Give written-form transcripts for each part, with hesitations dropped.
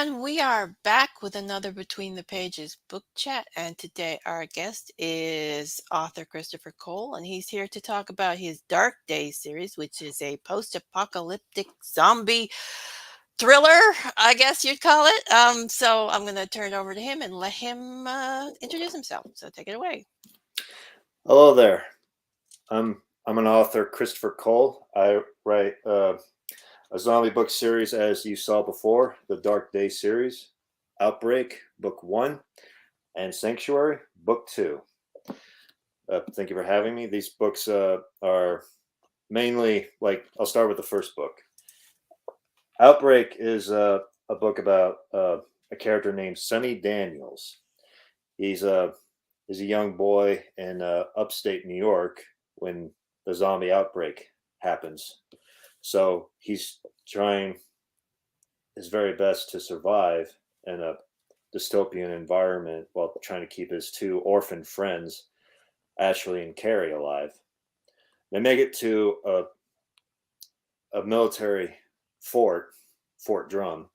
everyone. We are back with another Between the Pages book chat. And today, our guest is author Christopher Cole, and he's here to talk about his Dark Days series, which is a post apocalyptic zombie thriller, I guess you'd call it. So, I'm going to turn it over to him and let him introduce himself. So, take it away. Hello there. I'm an author, Christopher Cole. I write a zombie book series, as you saw before, the Dark Day series, Outbreak, Book 1, and Sanctuary, Book 2. Thank you for having me. These books are mainly, I'll start with the first book. Outbreak is a book about a character named Sonny Daniels. He's a young boy in upstate New York when the zombie outbreak happens. So he's trying his very best to survive in a dystopian environment while trying to keep his two orphan friends, Ashley and Carrie, alive. They make it to a military Fort Drum,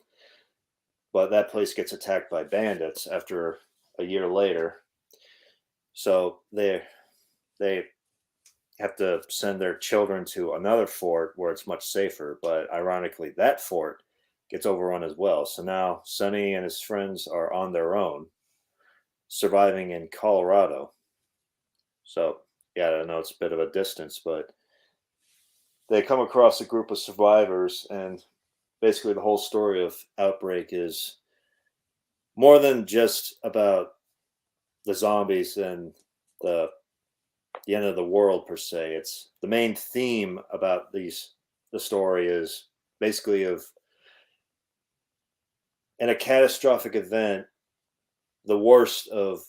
but that place gets attacked by bandits after a year later. So they have to send their children to another fort where it's much safer. But ironically, that fort gets overrun as well. So now Sonny and his friends are on their own, surviving in Colorado. So, yeah, I know it's a bit of a distance, but they come across a group of survivors, and basically the whole story of Outbreak is more than just about the zombies and the end of the world per se. It's the main theme about the story is basically of, in a catastrophic event, the worst of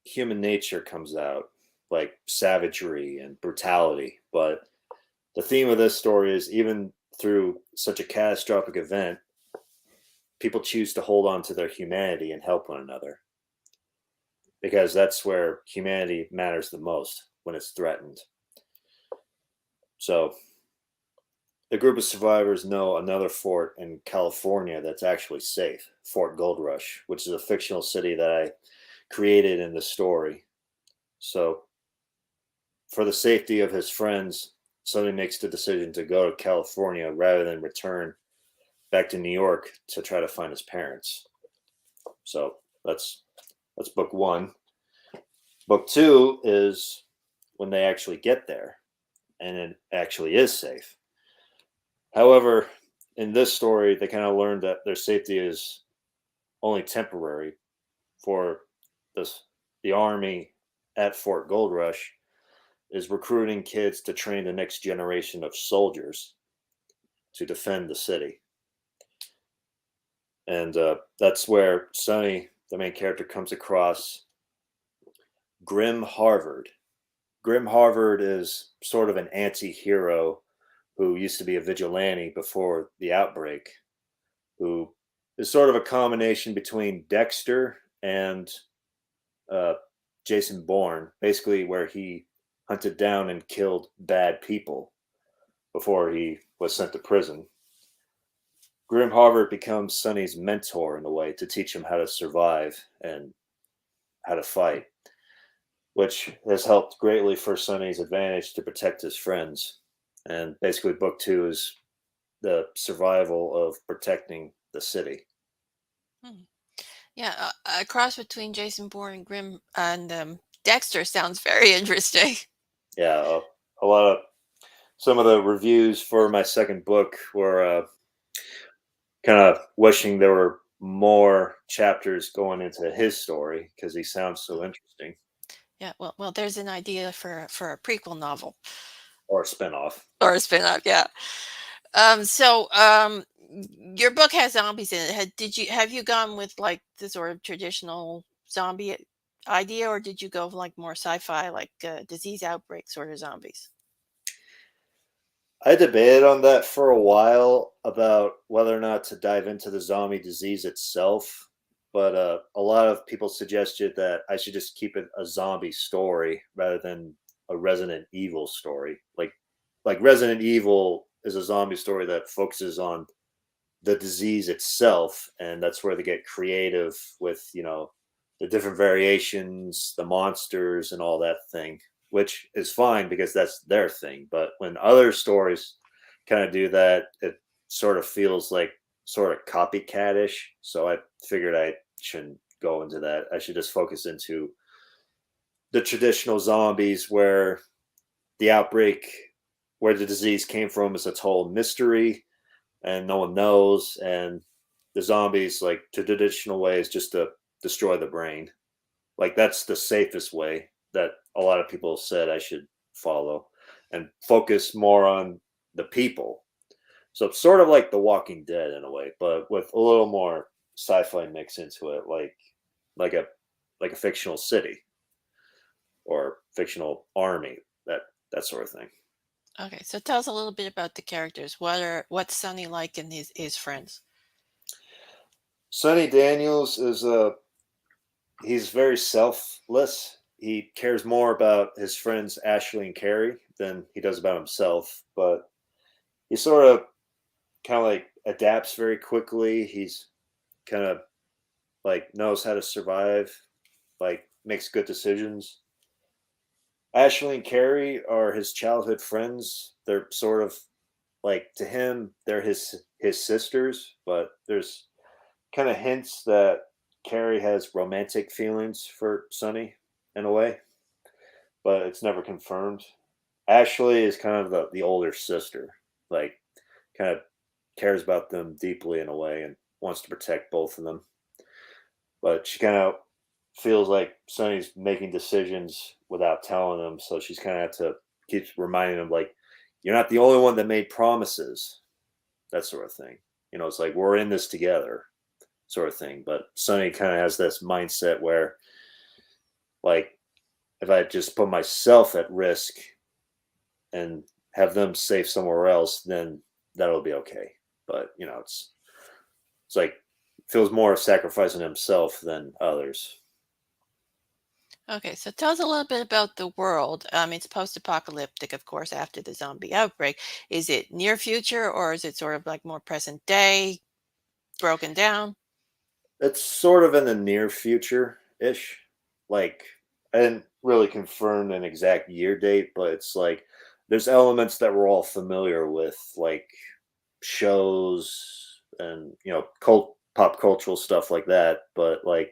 human nature comes out, like savagery and brutality. But the theme of this story is, even through such a catastrophic event, people choose to hold on to their humanity and help one another, because that's where humanity matters the most, when it's threatened. So the group of survivors know another fort in California that's actually safe, Fort Gold Rush, which is a fictional city that I created in the story. So for the safety of his friends, Sonny makes the decision to go to California rather than return back to New York to try to find his parents. So that's book 1. Book 2 is when they actually get there, and it actually is safe. However, in this story, they kind of learned that their safety is only temporary. For the army at Fort Gold Rush is recruiting kids to train the next generation of soldiers to defend the city. And that's where Sonny, the main character, comes across Grim Harvard. Grim Harvard is sort of an anti-hero who used to be a vigilante before the outbreak, who is sort of a combination between Dexter and Jason Bourne, basically, where he hunted down and killed bad people before he was sent to prison. Grim Harvard becomes Sonny's mentor in a way, to teach him how to survive and how to fight, which has helped greatly for Sonny's advantage to protect his friends. And basically, book 2 is the survival of protecting the city. Yeah, a cross between Jason Bourne and Grim and Dexter sounds very interesting. Yeah, a lot of some of the reviews for my second book were kind of wishing there were more chapters going into his story, because he sounds so interesting. Yeah, well, there's an idea for a prequel novel Or a spinoff. or a spinoff. Yeah. So, your book has zombies in it. Have you gone with like the sort of traditional zombie idea, or did you go like more sci-fi, like disease outbreak sort of zombies? I debated on that for a while, about whether or not to dive into the zombie disease itself, but a lot of people suggested that I should just keep it a zombie story rather than a Resident Evil story. Like Resident Evil is a zombie story that focuses on the disease itself, and that's where they get creative with the different variations, the monsters, and all that thing, which is fine because that's their thing. But when other stories kind of do that, it sort of feels like sort of copycatish. So I figured I shouldn't go into that. I should just focus into the traditional zombies where the outbreak, where the disease came from, is a total mystery and no one knows. And the zombies, like the traditional way, is just to destroy the brain. Like that's the safest way that a lot of people said I should follow, and focus more on the people. So it's sort of like The Walking Dead in a way, but with a little more sci-fi mix into it, like a like a fictional city or fictional army, that sort of thing. Okay, so tell us a little bit about the characters. What's Sonny like and his friends? Sonny Daniels is a he's very selfless. He cares more about his friends Ashley and Carrie than he does about himself. But he sort of kind of like adapts very quickly. He's kind of like knows how to survive, like makes good decisions. Ashley and Carrie are his childhood friends. They're sort of like, to him, they're his sisters, but there's kind of hints that Carrie has romantic feelings for Sonny in a way, but it's never confirmed. Ashley is kind of the older sister, like kind of cares about them deeply in a way and wants to protect both of them. But she kind of feels like Sonny's making decisions without telling him, so she's kind of have to keep reminding him, like, you're not the only one that made promises, that sort of thing. It's like we're in this together, sort of thing. But Sonny kind of has this mindset where, like, if I just put myself at risk and have them safe somewhere else, then that'll be okay. But it's like feels more of sacrificing himself than others. Okay, so tell us a little bit about the world. It's post-apocalyptic, of course, after the zombie outbreak. Is it near future or is it sort of like more present day, broken down? It's sort of in the near future ish. Like, I didn't really confirm an exact year date, but it's like there's elements that we're all familiar with, like shows and pop cultural stuff like that. But like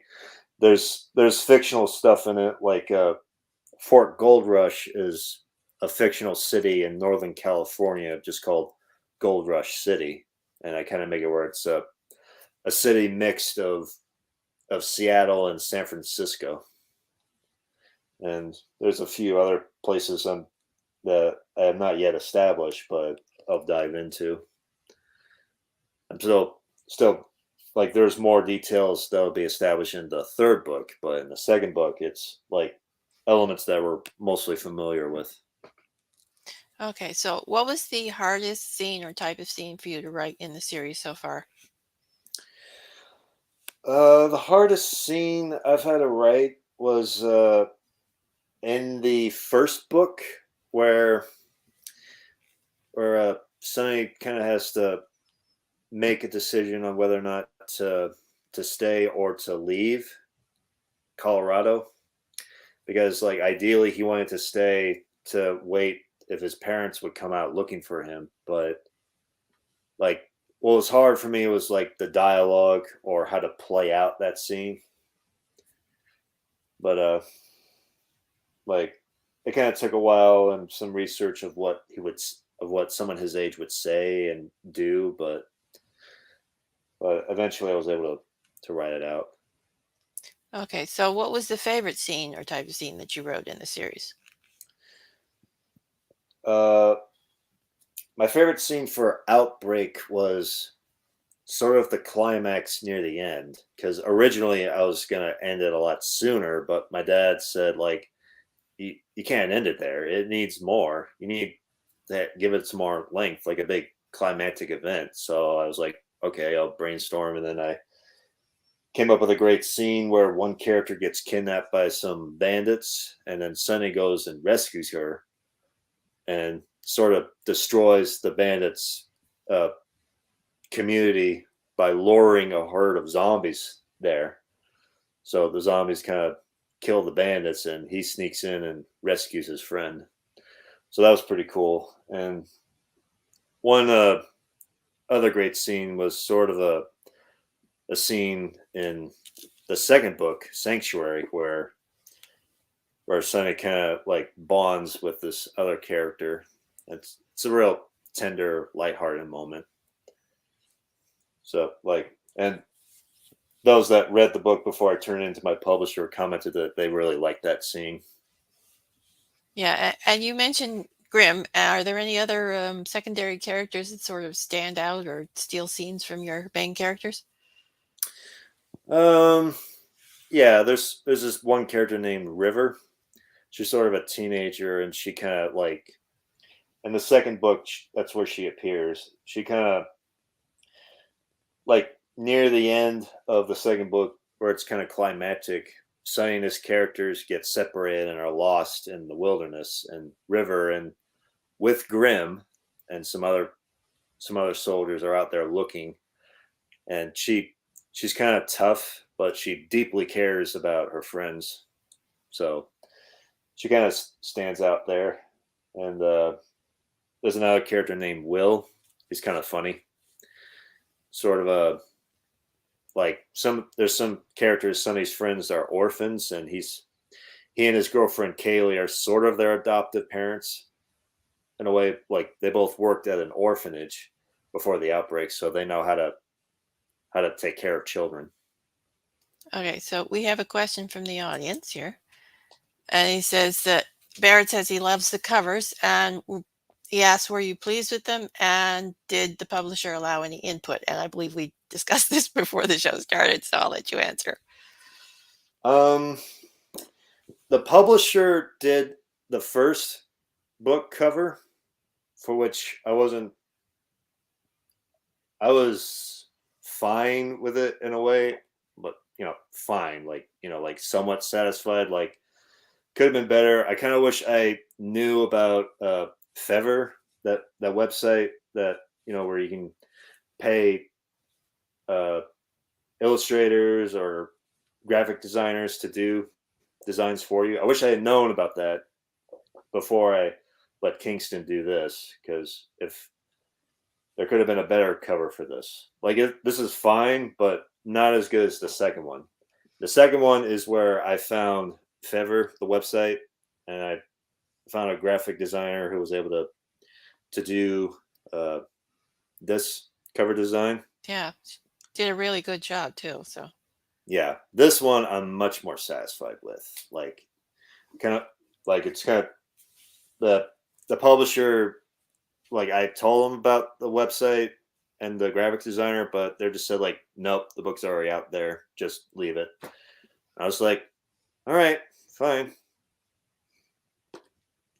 there's fictional stuff in it, like Fort Gold Rush is a fictional city in Northern California just called Gold Rush City. And I kind of make it where it's a city mixed of Seattle and San Francisco. And there's a few other places that I have not yet established, but I'll dive into. I'm still like there's more details that will be established in the third book, but in the second book, it's like elements that we're mostly familiar with. Okay, so what was the hardest scene or type of scene for you to write in the series so far? The hardest scene I've had to write was in the first book, where Sonny kind of has to make a decision on whether or not to stay or to leave Colorado, because like ideally he wanted to stay to wait if his parents would come out looking for him, but like what was hard for me was like the dialogue or how to play out that scene. But like it kind of took a while and some research of what of what someone his age would say and do, but eventually I was able to write it out. Okay, so what was the favorite scene or type of scene that you wrote in the series? Uh, my favorite scene for Outbreak was sort of the climax near the end, because originally I was gonna end it a lot sooner, but my dad said, like, you can't end it there. It needs more. You need to give it some more length, like a big climactic event. So I was like, okay, I'll brainstorm, and then I came up with a great scene where one character gets kidnapped by some bandits, and then Sunny goes and rescues her and sort of destroys the bandits' uh, community by luring a herd of zombies there. So the zombies kind of kill the bandits, and he sneaks in and rescues his friend. So that was pretty cool. And one other great scene was sort of a scene in the second book, Sanctuary, where Sonny kind of like bonds with this other character. It's a real tender, lighthearted moment. So like, and those that read the book before I turned it into my publisher commented that they really liked that scene. Yeah, and you mentioned Grimm. Are there any other secondary characters that sort of stand out or steal scenes from your main characters? Um, yeah, there's this one character named River. She's sort of a teenager, and she kind of like in the second book, that's where she appears. She kind of like near the end of the second book, where it's kind of climactic. Sonny and his characters get separated and are lost in the wilderness, and River and with Grimm and some other soldiers are out there looking, and she's kind of tough, but she deeply cares about her friends. So she kind of stands out there. And there's another character named Will. He's kind of funny. Sort of a like there's some characters. Sonny's friends are orphans, and he and his girlfriend Kaylee are sort of their adoptive parents in a way. Like they both worked at an orphanage before the outbreak, so they know how to take care of children. Okay, so we have a question from the audience here. And he says that Barrett says he loves the covers, and he asks, were you pleased with them? And did the publisher allow any input? And I believe we discussed this before the show started, so I'll let you answer. Um, the publisher did the first book cover, for which I was fine with it in a way, but fine, like somewhat satisfied. Like could have been better. I kind of wish I knew about Fever, that website that where you can pay uh, illustrators or graphic designers to do designs for you. I wish I had known about that before I let Kingston do this, because if there could have been a better cover for this. Like this is fine, but not as good as the second one. The second one is where I found Fever, the website, and I found a graphic designer who was able to do this cover design. Yeah, did a really good job too. So Yeah, this one I'm much more satisfied with. Like, kind of like it's kind of the publisher. Like I told them about the website and the graphic designer, but they're just said like, nope, the book's already out there. Just leave it. I was like, all right, fine.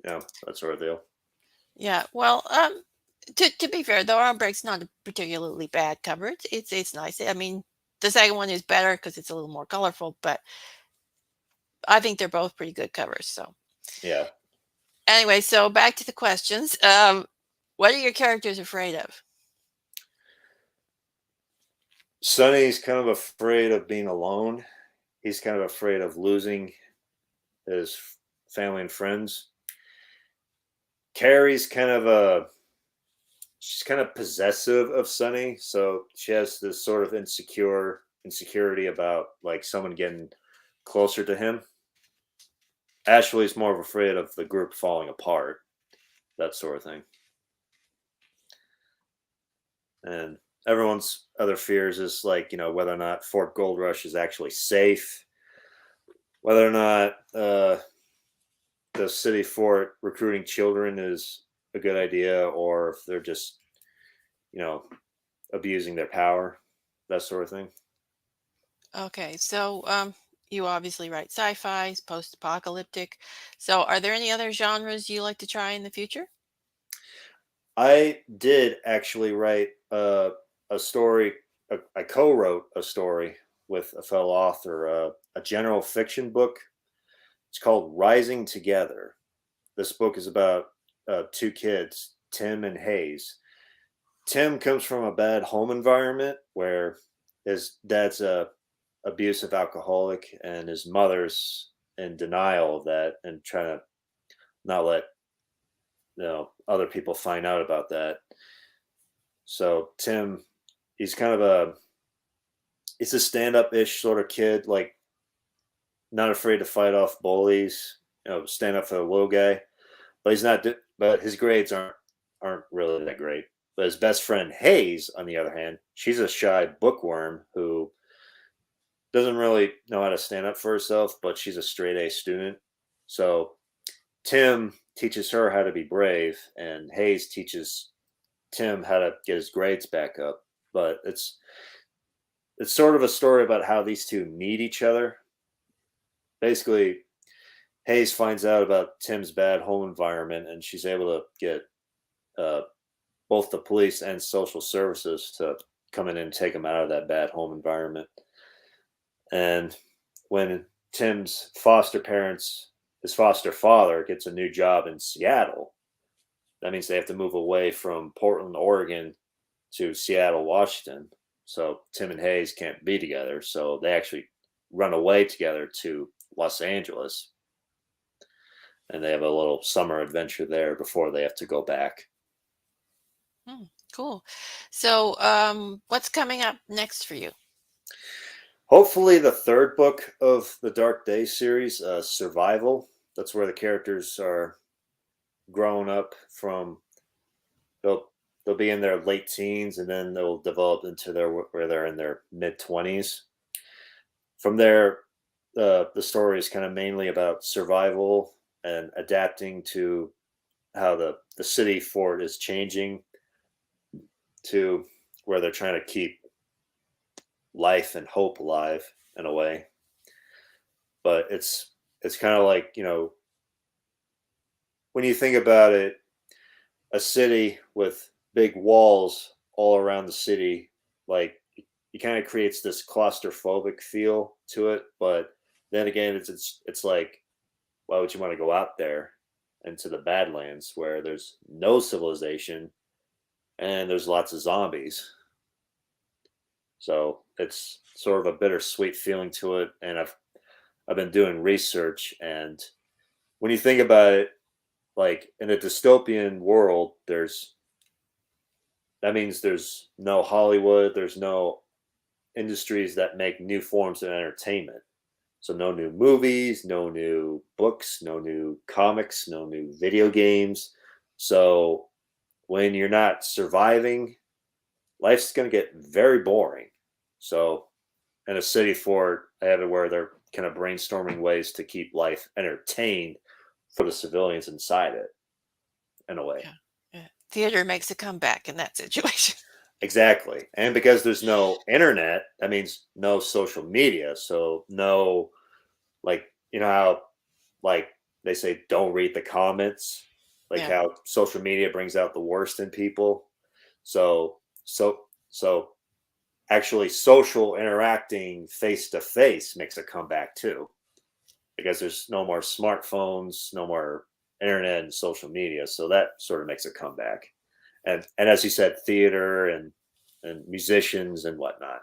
Yeah, that sort of deal. yeah, well, to be fair, the Arm Break's not a particularly bad cover. It's nice. I mean, the second one is better because it's a little more colorful, but I think they're both pretty good covers. So Yeah. anyway, so back to the questions. What are your characters afraid of? Sonny's kind of afraid of being alone. He's kind of afraid of losing his family and friends. Carrie's kind of she's kind of possessive of Sonny, so she has this sort of insecurity about like someone getting closer to him. Ashley's more of afraid of the group falling apart, that sort of thing. And everyone's other fears is like, whether or not Fort Gold Rush is actually safe, whether or not the city fort recruiting children is a good idea, or if they're just, you know, abusing their power, that sort of thing. Okay, so you obviously write sci-fi, post-apocalyptic. So are there any other genres you like to try in the future? I did actually write a story. I co-wrote a story with a fellow author, a general fiction book. It's called Rising Together. This book is about two kids, Tim and Hayes. Tim comes from a bad home environment where his dad's a abusive alcoholic and his mother's in denial of that and trying to not let other people find out about that. So Tim, he's kind of he's a stand-up ish sort of kid, like not afraid to fight off bullies, stand up for the little guy. But he's not. But his grades aren't really that great. But his best friend Hayes, on the other hand, she's a shy bookworm who doesn't really know how to stand up for herself, but she's a straight A student. So Tim teaches her how to be brave, and Hayes teaches Tim how to get his grades back up. But it's sort of a story about how these two meet each other. Basically, Hayes finds out about Tim's bad home environment, and she's able to get uh, both the police and social services to come in and take him out of that bad home environment. And when Tim's foster parents, his foster father, gets a new job in Seattle, that means they have to move away from Portland, Oregon to Seattle, Washington. So Tim and Hayes can't be together. So they actually run away together to Los Angeles. And they have a little summer adventure there before they have to go back. Cool. So what's coming up next for you? Hopefully, the third book of the Dark Days series, Survival. That's where the characters are growing up from. They'll be in their late teens, and then they'll develop into where they're in their mid-20s. From there, the story is kind of mainly about survival and adapting to how the city fort is changing to where they're trying to keep life and hope alive in a way. But it's kind of like, when you think about it, a city with big walls all around the city, like it kind of creates this claustrophobic feel to it. But then again, it's like, why would you want to go out there into the Badlands where there's no civilization and there's lots of zombies? So it's sort of a bittersweet feeling to it. And I've been doing research, and when you think about it, like in a dystopian world, that means there's no Hollywood, there's no industries that make new forms of entertainment. So no new movies, no new books, no new comics, no new video games. So when you're not surviving, life's going to get very boring. So in a city fort, I have it where they're kind of brainstorming ways to keep life entertained for the civilians inside it, in a way. Yeah. Yeah. Theater makes a comeback in that situation. Exactly. And because there's no internet, that means no social media. So no, like, how, like, they say, don't read the comments, like Yeah. how social media brings out the worst in people. So actually social interacting face to face makes a comeback too, because there's no more smartphones, no more internet and social media. So that sort of makes a comeback. And as you said, theater and musicians and whatnot.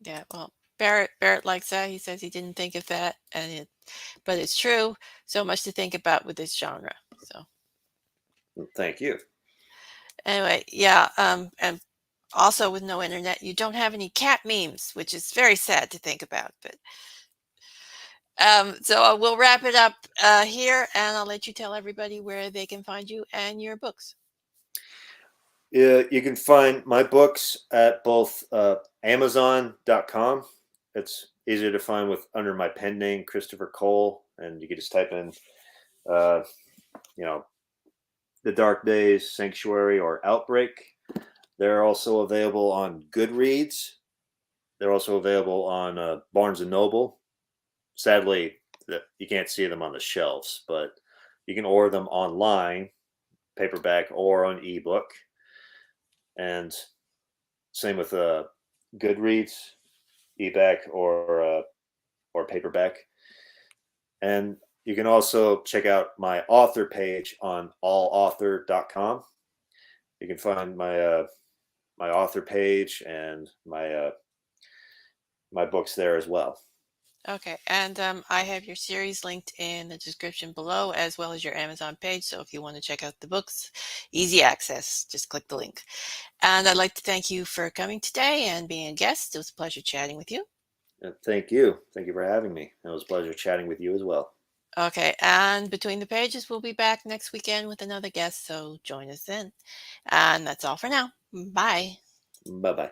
Yeah. Well, Barrett likes that. He says he didn't think of that, but it's true. So much to think about with this genre. So Thank you. anyway, yeah. And also with no internet, you don't have any cat memes, which is very sad to think about. But so we'll wrap it up here, and I'll let you tell everybody where they can find you and your books. You can find my books at both Amazon.com. It's easier to find with under my pen name, Christopher Cole, and you can just type in, uh, The Dark Days, Sanctuary, or Outbreak. They're also available on Goodreads. They're also available on Barnes and Noble. Sadly, you can't see them on the shelves, but you can order them online, paperback or on ebook. And same with Goodreads, ebook or paperback. And you can also check out my author page on allauthor.com. You can find my author page and my books there as well. Okay, and I have your series linked in the description below, as well as your Amazon page. So if you want to check out the books, easy access, just click the link. And I'd like to thank you for coming today and being a guest. It was a pleasure chatting with you. Thank you. Thank you for having me. It was a pleasure chatting with you as well. Okay, and between the pages, we'll be back next weekend with another guest. So join us then. And that's all for now. Bye. Bye bye.